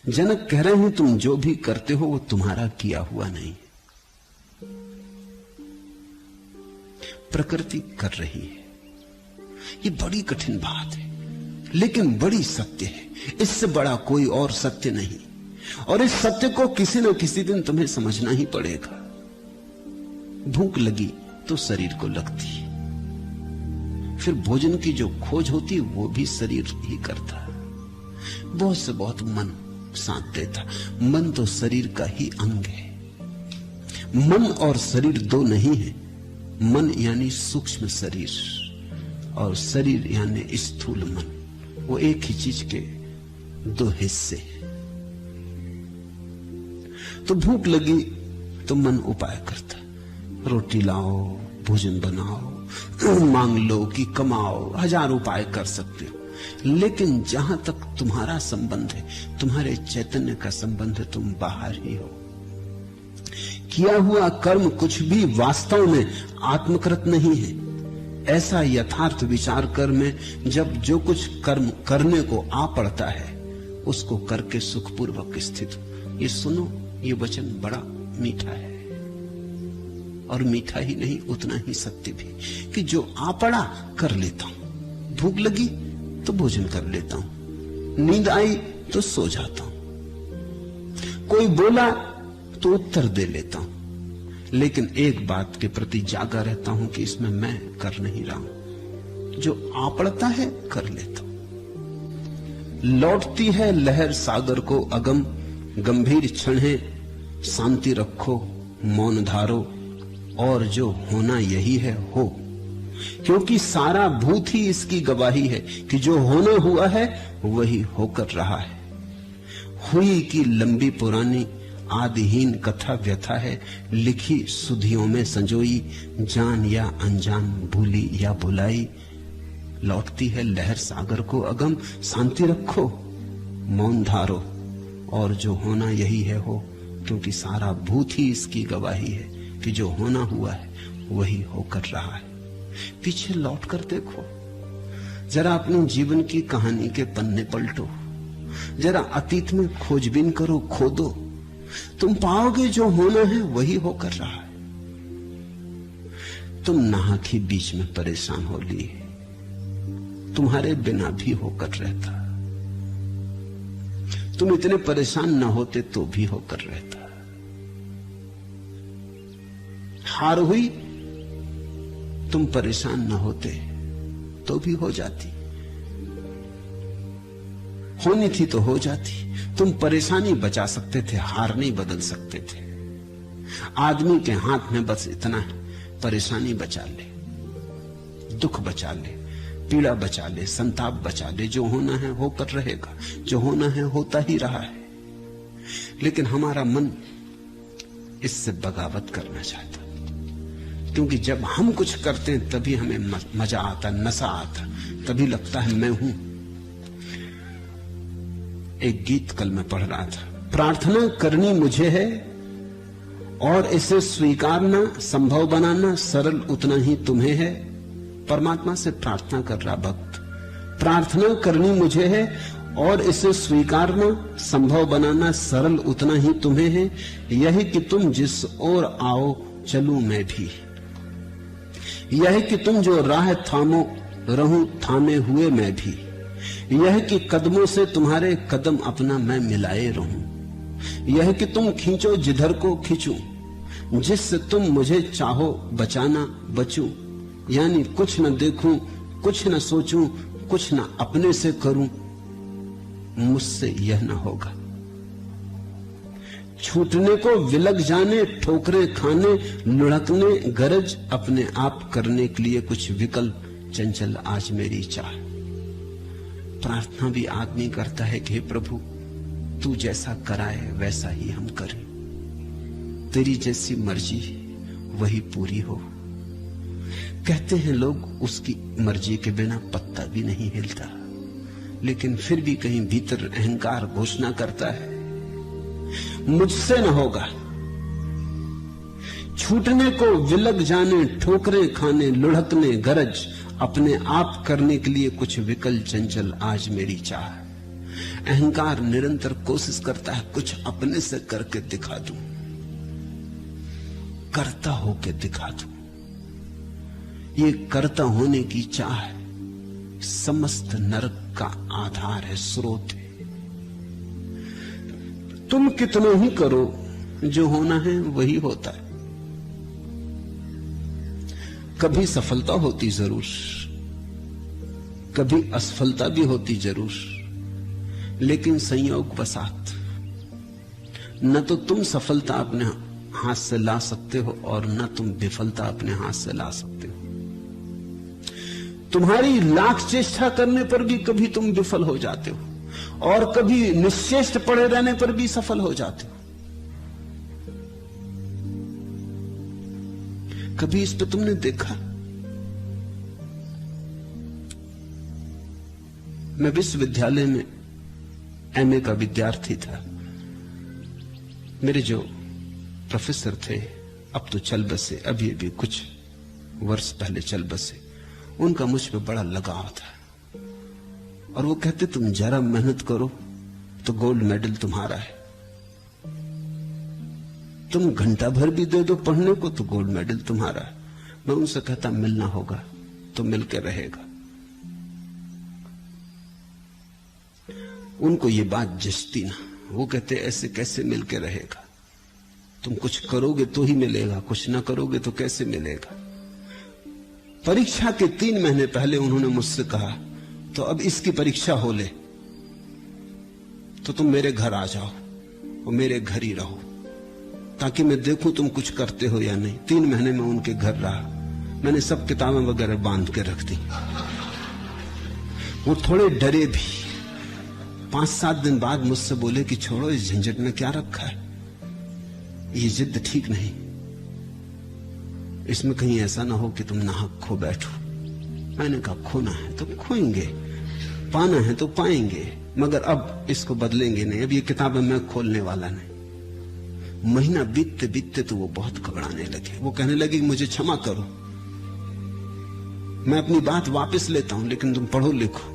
जनक कह रहे हैं तुम जो भी करते हो वो तुम्हारा किया हुआ नहीं, प्रकृति कर रही है। ये बड़ी कठिन बात है, लेकिन बड़ी सत्य है। इससे बड़ा कोई और सत्य नहीं, और इस सत्य को किसी न किसी दिन तुम्हें समझना ही पड़ेगा। भूख लगी तो शरीर को लगती, फिर भोजन की जो खोज होती वो भी शरीर ही करता। बहुत से बहुत मन साथ देता। मन तो शरीर का ही अंग है। मन और शरीर दो नहीं है। मन यानी सूक्ष्म शरीर और शरीर यानी स्थूल मन, वो एक ही चीज के दो हिस्से। तो भूख लगी तो मन उपाय करता, रोटी लाओ, भोजन बनाओ, मांग लो कि कमाओ, हजार उपाय कर सकते हो। लेकिन जहां तक तुम्हारा संबंध है, तुम्हारे चैतन्य का संबंध है, तुम बाहर ही हो। किया हुआ कर्म कुछ भी वास्तव में आत्मकृत नहीं है। ऐसा यथार्थ विचार कर में जब जो कुछ कर्म करने को आ पड़ता है उसको करके सुखपूर्वक स्थित हो। ये सुनो, ये वचन बड़ा मीठा है, और मीठा ही नहीं उतना ही सत्य भी, कि जो आ पड़ा कर लेता हूं। भूख लगी तो भोजन कर लेता हूं, नींद आई तो सो जाता हूं, कोई बोला तो उत्तर दे लेता हूं, लेकिन एक बात के प्रति जागा रहता हूं कि इसमें मैं कर नहीं रहा हूं। जो आ पड़ता है कर लेता हूं। लौटती है लहर सागर को अगम, गंभीर क्षण है शांति रखो, मौन धारो, और जो होना यही है हो। क्योंकि सारा भूत ही इसकी गवाही है कि जो होना हुआ है वही होकर रहा है। हुई की लंबी पुरानी आदिहीन कथा व्यथा है, लिखी सुधियों में संजोई, जान या अनजान, भूली या भुलाई। लौटती है लहर सागर को अगम, शांति रखो, मौन धारो, और जो होना यही है हो। क्योंकि सारा भूत ही इसकी गवाही है कि जो होना हुआ है वही होकर रहा है। पीछे लौट कर देखो, जरा अपने जीवन की कहानी के पन्ने पलटो, जरा अतीत में खोजबीन करो, खोदो, तुम पाओगे जो होना है वही होकर रहा है। तुम नाहक ही बीच में परेशान हो लिए, तुम्हारे बिना भी होकर रहता। तुम इतने परेशान न होते तो भी होकर रहता। हार हुई, तुम परेशान न होते तो भी हो जाती, होनी थी तो हो जाती। तुम परेशानी बचा सकते थे, हार नहीं बदल सकते थे। आदमी के हाथ में बस इतना है, परेशानी बचा ले, दुख बचा ले, पीड़ा बचा ले, संताप बचा ले। जो होना है होकर रहेगा, जो होना है होता ही रहा है। लेकिन हमारा मन इससे बगावत करना चाहता, क्योंकि जब हम कुछ करते हैं तभी हमें मजा आता, नशा आता, तभी लगता है मैं हूं। एक गीत कल मैं पढ़ रहा था, प्रार्थना करनी मुझे है और इसे स्वीकारना, संभव बनाना सरल उतना ही तुम्हें है। परमात्मा से प्रार्थना कर रहा भक्त, प्रार्थना करनी मुझे है और इसे स्वीकारना, संभव बनाना सरल उतना ही तुम्हें है। यही कि तुम जिस ओर आओ चलूं मैं भी, यह कि तुम जो राह थामो रहूं थामे हुए मैं भी, यह कि कदमों से तुम्हारे कदम अपना मैं मिलाए रहूं, यह कि तुम खींचो जिधर को खींचूं, जिससे तुम मुझे चाहो बचाना बचूं। यानी कुछ न देखूं, कुछ न सोचूं, कुछ न अपने से करूं, मुझसे यह न होगा। छूटने को विलग जाने, ठोकरे खाने, लुढ़कने गरज, अपने आप करने के लिए कुछ विकल्प चंचल आज मेरी चाह। प्रार्थना भी आदमी करता है कि हे प्रभु तू जैसा कराए वैसा ही हम करें, तेरी जैसी मर्जी वही पूरी हो। कहते हैं लोग उसकी मर्जी के बिना पत्ता भी नहीं हिलता, लेकिन फिर भी कहीं भीतर अहंकार घोषणा करता है मुझसे न होगा। छूटने को विलग जाने, ठोकरे खाने, लुढ़कने गरज, अपने आप करने के लिए कुछ विकल चंचल आज मेरी चाह। अहंकार निरंतर कोशिश करता है कुछ अपने से करके दिखा दूं, करता होके दिखा दूं। ये करता होने की चाह समस्त नरक का आधार है, स्रोत है। तुम कितना ही करो, जो होना है वही होता है। कभी सफलता होती जरूर, कभी असफलता भी होती जरूर, लेकिन संयोग वसात न तो तुम सफलता अपने हाथ से ला सकते हो और न तुम विफलता अपने हाथ से ला सकते हो। तुम्हारी लाख चेष्टा करने पर भी कभी तुम विफल हो जाते हो और कभी निश्चेष्ट पड़े रहने पर भी सफल हो जाते हो। कभी इस पे तुमने देखा? मैं विश्वविद्यालय में एमए का विद्यार्थी था। मेरे जो प्रोफेसर थे अब तो चल बसे, अभी अभी कुछ वर्ष पहले चल बसे। उनका मुझ पे बड़ा लगाव था और वो कहते तुम जरा मेहनत करो तो गोल्ड मेडल तुम्हारा है, तुम घंटा भर भी दे दो पढ़ने को तो गोल्ड मेडल तुम्हारा है। मैं उनसे कहता मिलना होगा तो मिलकर रहेगा। उनको ये बात जचती ना। वो कहते ऐसे कैसे मिलके रहेगा, तुम कुछ करोगे तो ही मिलेगा, कुछ ना करोगे तो कैसे मिलेगा। परीक्षा के 3 महीने पहले उन्होंने मुझसे कहा तो अब इसकी परीक्षा हो ले तो तुम मेरे घर आ जाओ और मेरे घर ही रहो ताकि मैं देखूं तुम कुछ करते हो या नहीं। 3 महीने में उनके घर रहा। मैंने सब किताबें वगैरह बांध के रख दी। वो थोड़े डरे भी। 5-7 दिन बाद मुझसे बोले कि छोड़ो, इस झंझट में क्या रखा है, ये जिद ठीक नहीं, इसमें कहीं ऐसा ना हो कि तुम नाहक खो बैठो। मैंने कहा खोना है तो खोएंगे, पाना है तो पाएंगे, मगर अब इसको बदलेंगे नहीं। अब ये किताबें मैं खोलने वाला नहीं। महीना बीतते बीतते तो वो बहुत घबराने लगे। वो कहने लगे मुझे क्षमा करो, मैं अपनी बात वापस लेता हूं, लेकिन तुम पढ़ो लिखो।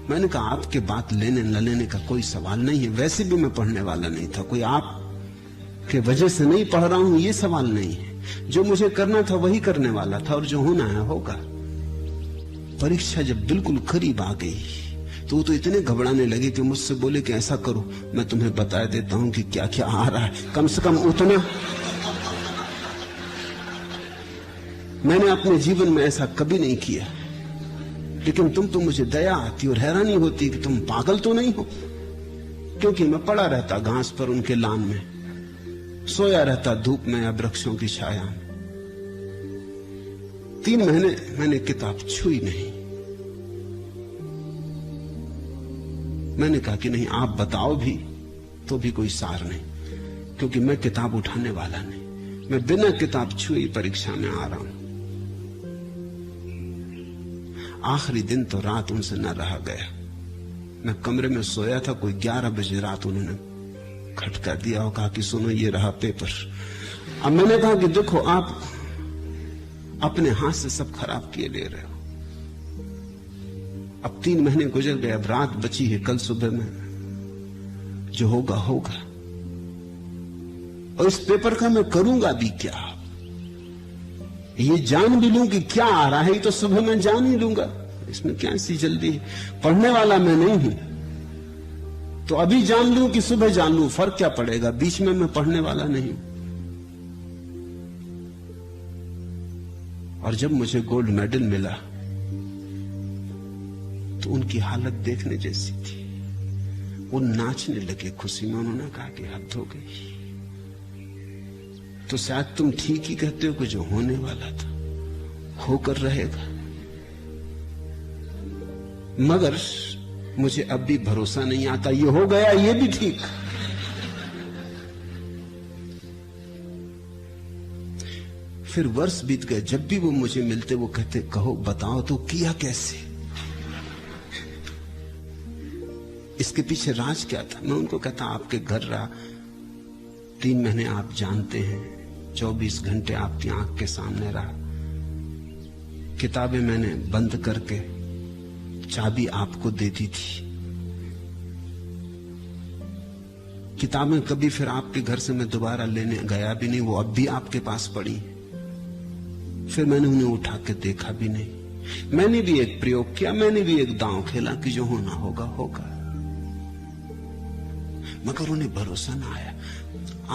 मैंने कहा आपके बात लेने न लेने का कोई सवाल नहीं है, वैसे भी मैं पढ़ने वाला नहीं था, कोई आप के वजह से नहीं पढ़ रहा हूं ये सवाल नहीं है। जो मुझे करना था वही करने वाला था और जो होना है होगा। परीक्षा जब बिल्कुल करीब आ गई तो वो तो इतने घबराने लगे कि मुझसे बोले कि ऐसा करो, मैं तुम्हें बता देता हूं कि क्या क्या आ रहा है, कम से कम उतना। मैंने अपने जीवन में ऐसा कभी नहीं किया, लेकिन तुम तो मुझे दया आती और हैरानी होती कि तुम पागल तो नहीं हो। क्योंकि मैं पड़ा रहता घास पर उनके लान में, सोया रहता धूप में या वृक्षों की छाया में। 3 महीने मैंने किताब छुई नहीं। मैंने कहा कि नहीं, आप बताओ भी तो भी कोई सार नहीं, क्योंकि मैं किताब उठाने वाला नहीं। मैं बिना किताब छुए परीक्षा में आ रहा हूं। आखिरी दिन तो रात उनसे न रहा गया। मैं कमरे में सोया था, कोई 11 बजे रात उन्होंने खटका दिया और कहा कि सुनो ये रहा पेपर। अब मैंने कहा कि देखो आप अपने हाथ से सब खराब किए ले रहे हो। अब 3 महीने गुजर गए, अब रात बची है, कल सुबह में जो होगा होगा। और इस पेपर का मैं करूंगा भी क्या, ये जान भी लूं कि क्या आ रहा है, ये तो सुबह मैं जान ही लूंगा, इसमें क्या ऐसी जल्दी है। पढ़ने वाला मैं नहीं हूं तो अभी जान लूं कि सुबह जान लूं, फर्क क्या पड़ेगा, बीच में मैं पढ़ने वाला नहीं। और जब मुझे गोल्ड मेडल मिला तो उनकी हालत देखने जैसी थी। वो नाचने लगे खुशी में। उन्होंने कहा कि हद हो गई, तो शायद तुम ठीक ही कहते हो कि जो होने वाला था होकर रहेगा, मगर मुझे अब भी भरोसा नहीं आता। ये हो गया, ये भी ठीक। फिर वर्ष बीत गए। जब भी वो मुझे मिलते वो कहते कहो बताओ तो किया कैसे, इसके पीछे राज क्या था। मैं उनको कहता आपके घर रहा, 3 महीने आप जानते हैं, 24 घंटे आपकी आंख के सामने रहा, किताबें मैंने बंद करके चाबी आपको दे दी थी, किताबें कभी फिर आपके घर से मैं दोबारा लेने गया भी नहीं, वो अब भी आपके पास पड़ी। फिर मैंने उन्हें उठा के देखा भी नहीं। मैंने भी एक प्रयोग किया, मैंने भी एक दांव खेला कि जो होना होगा होगा, मगर उन्हें भरोसा ना आया।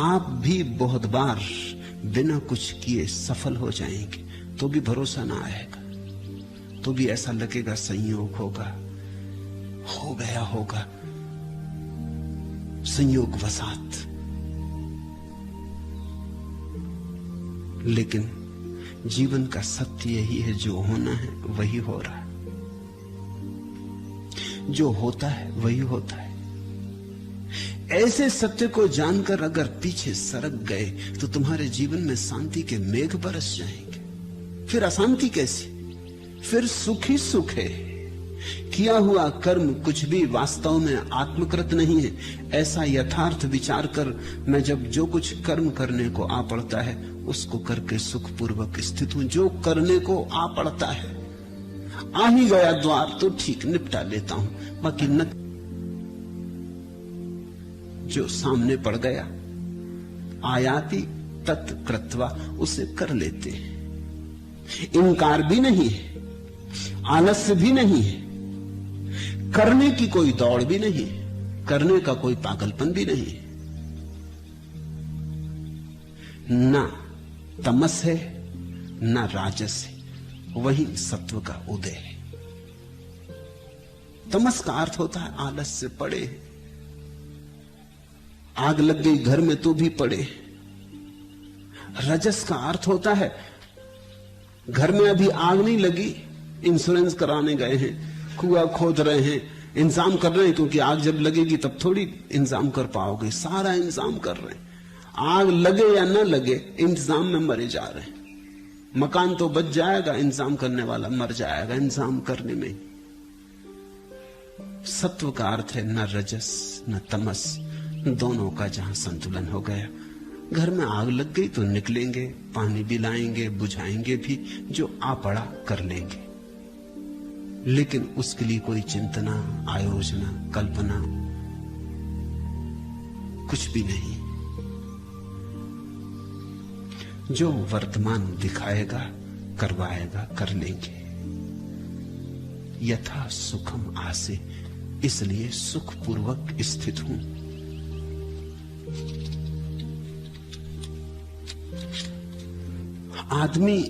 आप भी बहुत बार बिना कुछ किए सफल हो जाएंगे तो भी भरोसा ना आएगा, तो भी ऐसा लगेगा संयोग होगा, हो गया होगा, संयोग वसात। लेकिन जीवन का सत्य यही है, जो होना है वही हो रहा है, जो होता है वही होता है। ऐसे सत्य को जानकर अगर पीछे सरक गए तो तुम्हारे जीवन में शांति के मेघ बरस जाएंगे। फिर अशांति कैसी, फिर सुख ही सुख है। किया हुआ कर्म कुछ भी वास्तव में आत्मकृत नहीं है, ऐसा यथार्थ विचार कर मैं जब जो कुछ कर्म करने को आ पड़ता है उसको करके सुखपूर्वक स्थित हूं। जो करने को आ पड़ता है, आ ही गया द्वार तो ठीक निपटा लेता हूं, बाकी न जो सामने पड़ गया आयाति तत्कृत्वा उसे कर लेते हैं। इनकार भी नहीं है, आलस्य भी नहीं है, करने की कोई दौड़ भी नहीं, करने का कोई पागलपन भी नहीं। ना तमस है ना राजस है, वही सत्व का उदय है। तमस का अर्थ होता है आलस्य पड़े, आग लग गई घर में तो भी पड़े। रजस का अर्थ होता है घर में अभी आग नहीं लगी, इंश्योरेंस कराने गए हैं, कुआं खोद रहे हैं, इंतजाम कर रहे हैं, क्योंकि आग जब लगेगी तब थोड़ी इंतजाम कर पाओगे, सारा इंतजाम कर रहे हैं। आग लगे या न लगे इंतजाम में मरे जा रहे हैं। मकान तो बच जाएगा, इंतजाम करने वाला मर जाएगा इंतजाम करने में। सत्व का अर्थ है न रजस न तमस, दोनों का जहां संतुलन हो गया। घर में आग लग गई तो निकलेंगे, पानी भी लाएंगे, बुझाएंगे भी, जो आ पड़ा कर लेंगे, लेकिन उसके लिए कोई चिंतना, आयोजना, कल्पना कुछ भी नहीं। जो वर्तमान दिखाएगा, करवाएगा, कर लेंगे। यथा सुखम आसे, इसलिए सुखपूर्वक स्थित हूं। आदमी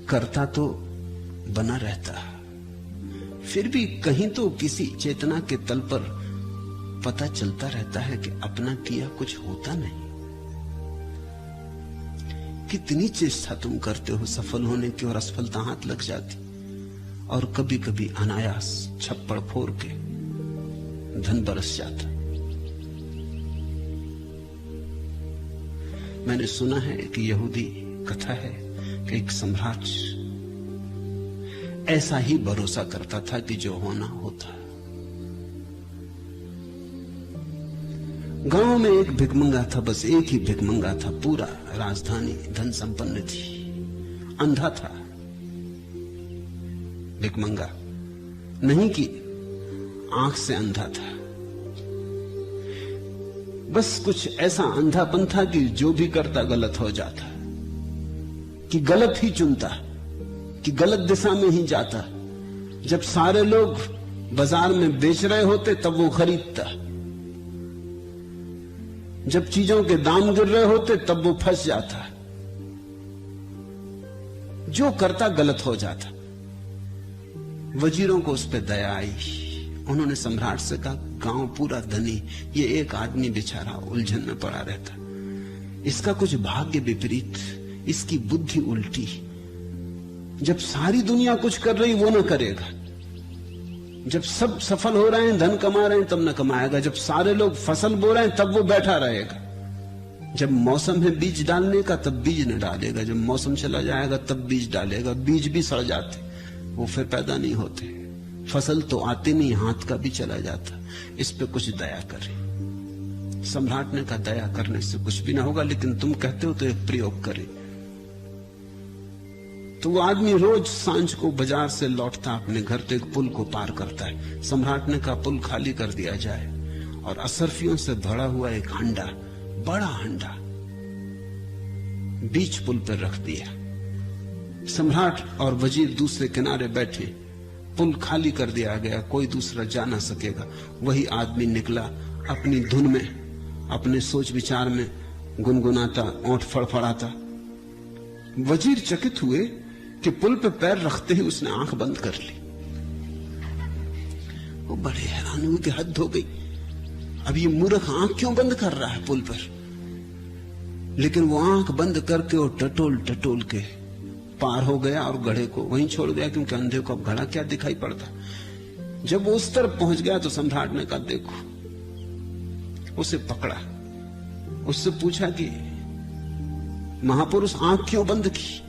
करता तो बना रहता, फिर भी कहीं तो किसी चेतना के तल पर पता चलता रहता है कि अपना किया कुछ होता नहीं। कितनी चेष्टा तुम करते हो सफल होने की और असफलता हाथ लग जाती, और कभी कभी अनायास छप्पड़ फोड़ के धन बरस जाता। मैंने सुना है कि यहूदी कथा है कि एक सम्राट ऐसा ही भरोसा करता था कि जो होना होता। गांव में एक भिखमंगा था, बस एक ही भिखमंगा था, पूरा राजधानी धन संपन्न थी, अंधा था भिखमंगा, नहीं कि आंख से अंधा था, बस कुछ ऐसा अंधापन था कि जो भी करता गलत हो जाता, कि गलत ही चुनता, कि गलत दिशा में ही जाता। जब सारे लोग बाजार में बेच रहे होते तब वो खरीदता, जब चीजों के दाम गिर रहे होते तब वो फंस जाता, जो करता गलत हो जाता। वजीरों को उस पर दया आई, उन्होंने सम्राट से कहा, गांव पूरा धनी, ये एक आदमी बेचारा उलझन में पड़ा रहता, इसका कुछ भाग्य विपरीत, इसकी बुद्धि उल्टी, जब सारी दुनिया कुछ कर रही वो ना करेगा, जब सब सफल हो रहे हैं, धन कमा रहे हैं, तब न कमाएगा, जब सारे लोग फसल बो रहे हैं तब वो बैठा रहेगा, जब मौसम है बीज डालने का तब बीज न डालेगा, जब मौसम चला जाएगा तब बीज डालेगा, बीज भी सड़ जाते, वो फिर पैदा नहीं होते, फसल तो आती नहीं, हाथ का भी चला जाता, इस पे कुछ दया करे। सम्राट ने कहा, दया करने से कुछ भी ना होगा, लेकिन तुम कहते हो तो एक प्रयोग करे। तो वो आदमी रोज सांझ को बाजार से लौटता अपने घर, तो एक पुल को पार करता है। सम्राट ने कहा, पुल खाली कर दिया जाए और असरफियों से भरा हुआ एक हंडा, बड़ा हंडा बीच पुल पर रख दिया। सम्राट और वजीर दूसरे किनारे बैठे। पुल खाली कर दिया गया, कोई दूसरा जा ना सकेगा। वही आदमी निकला अपनी धुन में, अपने सोच विचार में गुनगुनाता, ओंठ फड़फड़ाता। वजीर चकित हुए कि पुल पे पैर रखते ही उसने आंख बंद कर ली। वो बड़े हैरान हुए कि हद हो गई, अब ये मूर्ख आंख क्यों बंद कर रहा है पुल पर। लेकिन वो आंख बंद करके वो टटोल टटोल के पार हो गया और घड़े को वहीं छोड़ गया, क्योंकि अंधे को अब घड़ा क्या दिखाई पड़ता। जब वो उस तरफ पहुंच गया तो सम्राट ने कहा देखो, उसे पकड़ा, उससे पूछा कि महापुरुष आंख क्यों बंद की।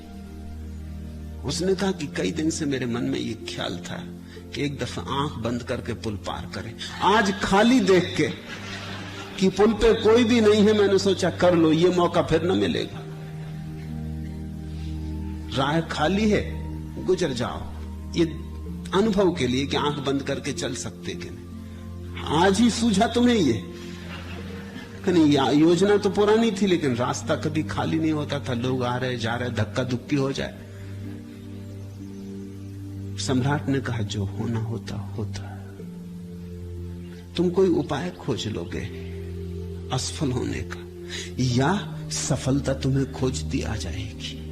उसने कहा कि कई दिन से मेरे मन में ये ख्याल था कि एक दफा आंख बंद करके पुल पार करें। आज खाली देख के कि पुल पे कोई भी नहीं है, मैंने सोचा कर लो, ये मौका फिर न मिलेगा। राह खाली है, गुजर जाओ, ये अनुभव के लिए कि आंख बंद करके चल सकते कि नहीं। आज ही सूझा तुम्हें ये? योजना तो पुरानी थी, लेकिन रास्ता कभी खाली नहीं होता था, लोग आ रहे जा रहे, धक्का धुक्की हो जाए। सम्राट ने कहा जो होना होता होता। तुम कोई उपाय खोज लोगे असफल होने का, या सफलता तुम्हें खोजती आ जाएगी।